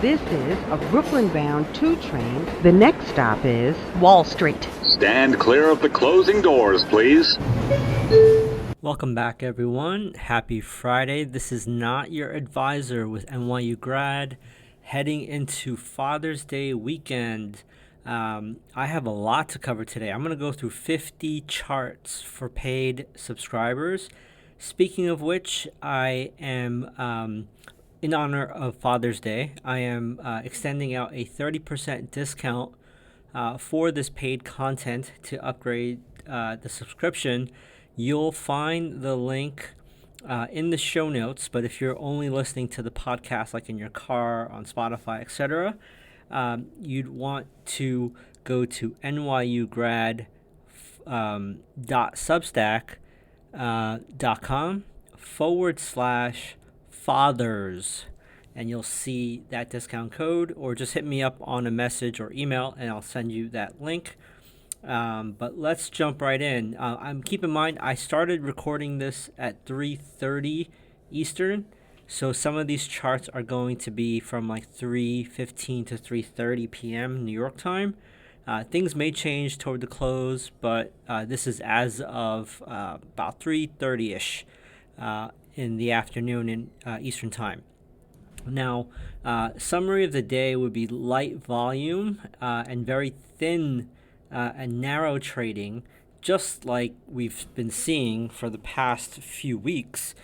This is a Brooklyn-bound 2 train. The next stop is Wall Street. Stand clear of the closing doors, please. Welcome back, everyone. Happy Friday. This is Not Your Advisor with NYU Grad, heading into Father's Day weekend. I have a lot to cover today. I'm going to go through 50 charts for paid subscribers. Speaking of which, I am, in honor of Father's Day, I am extending out a 30% discount for this paid content to upgrade the subscription. You'll find the link in the show notes, but if you're only listening to the podcast, like in your car, on Spotify, etc., you'd want to go to nyugrad.substack.com/fathers, and you'll see that discount code, or just hit me up on a message or email and I'll send you that link. But let's jump right in. Keep in mind, I started recording this at 3:30 Eastern, so some of these charts are going to be from like 3:15 to 3:30 p.m. New York time. Things may change toward the close, but this is as of about 3:30ish in the afternoon in Eastern time. Now, summary of the day would be light volume and very thin and narrow trading, just like we've been seeing for the past few weeks.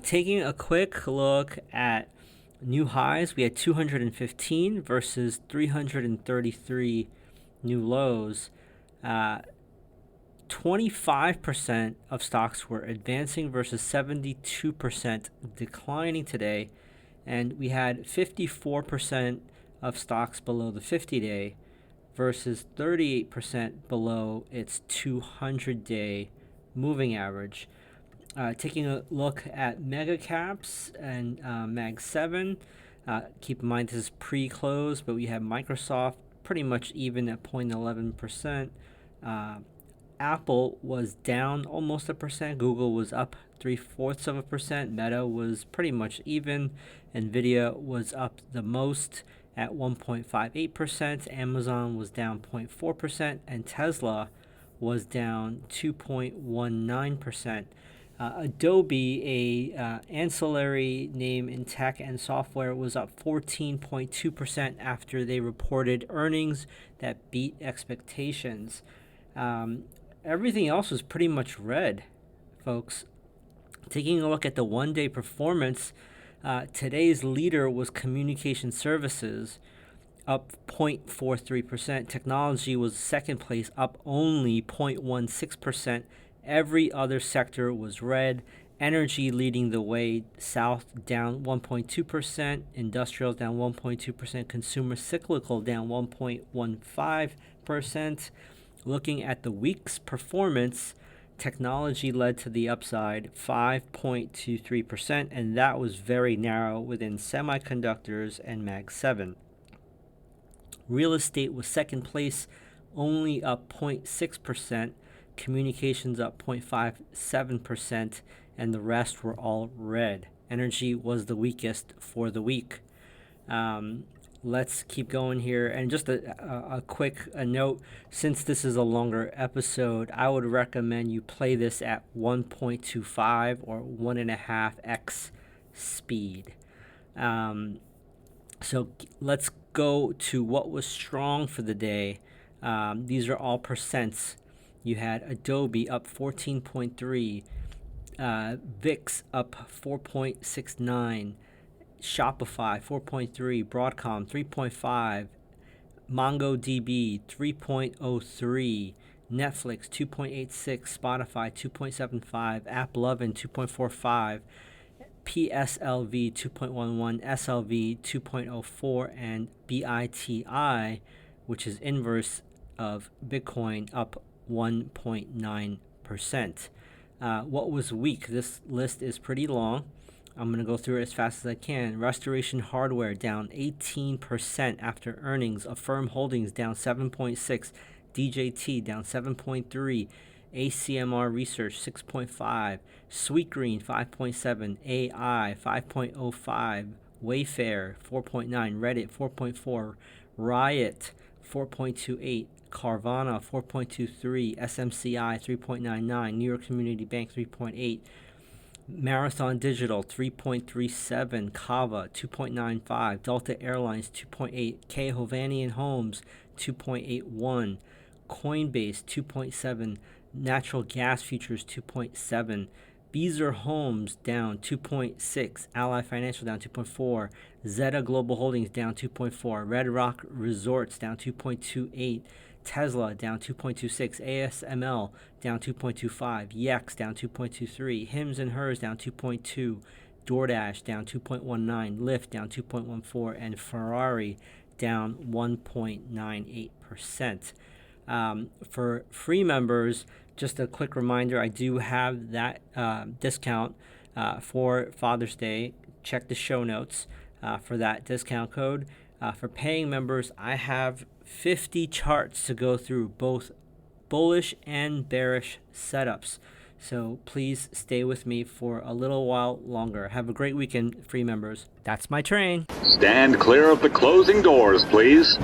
Taking a quick look at new highs, we had 215 versus 333 new lows. 25% of stocks were advancing versus 72% declining today. And we had 54% of stocks below the 50-day versus 38% below its 200-day moving average. Taking a look at mega caps and Mag 7, keep in mind this is pre-close, but we have Microsoft pretty much even at 0.11%. Apple was down almost 1%. Google was up 0.75%. Meta was pretty much even. Nvidia was up the most at 1.58%. Amazon was down 0.4%, and Tesla was down 2.19%. Adobe, a ancillary name in tech and software, was up 14.2% after they reported earnings that beat expectations. Everything else was pretty much red, folks. Taking a look at the one-day performance, today's leader was communication services, up 0.43%. Technology was second place, up only 0.16%. Every other sector was red. Energy leading the way, South down 1.2%, industrials down 1.2%, consumer cyclical down 1.15%. Looking at the week's performance, technology led to the upside 5.23%, and that was very narrow within semiconductors and Mag 7. Real estate was second place, only up 0.6%. Communications up 0.57%, and the rest were all red. Energy was the weakest for the week. Let's keep going here. And just a quick note, since this is a longer episode, I would recommend you play this at 1.25 or 1.5x speed. So let's go to what was strong for the day. These are all percents. You had Adobe up 14.3, VIX up 4.69, Shopify 4.3, Broadcom 3.5, MongoDB 3.03, Netflix 2.86, Spotify 2.75, AppLovin 2.45, PSLV 2.11, SLV 2.04, and BITI, which is inverse of Bitcoin, up 1.9%. What was weak? This list is pretty long. I'm going to go through it as fast as I can. Restoration Hardware down 18% after earnings. Affirm Holdings down 7.6%. DJT down 7.3%. ACMR Research 6.5%. Sweetgreen 5.7%. AI 5.05%. Wayfair 4.9, Reddit 4.4, Riot 4.28, Carvana 4.23, SMCI 3.99, New York Community Bank 3.8, Marathon Digital 3.37, Kava 2.95, Delta Airlines 2.8, K. Hovanian Homes 2.81, Coinbase 2.7, Natural Gas Futures 2.7, Beazer Homes down 2.6, Ally Financial down 2.4, Zeta Global Holdings down 2.4, Red Rock Resorts down 2.28, Tesla down 2.26, ASML down 2.25, Yext down 2.23, Hims and Hers down 2.2, DoorDash down 2.19, Lyft down 2.14, and Ferrari down 1.98%. For free members, just a quick reminder, I do have that discount for Father's Day. Check the show notes for that discount code. For paying members, I have 50 charts to go through, both bullish and bearish setups. So please stay with me for a little while longer. Have a great weekend, free members. That's my train. Stand clear of the closing doors, please.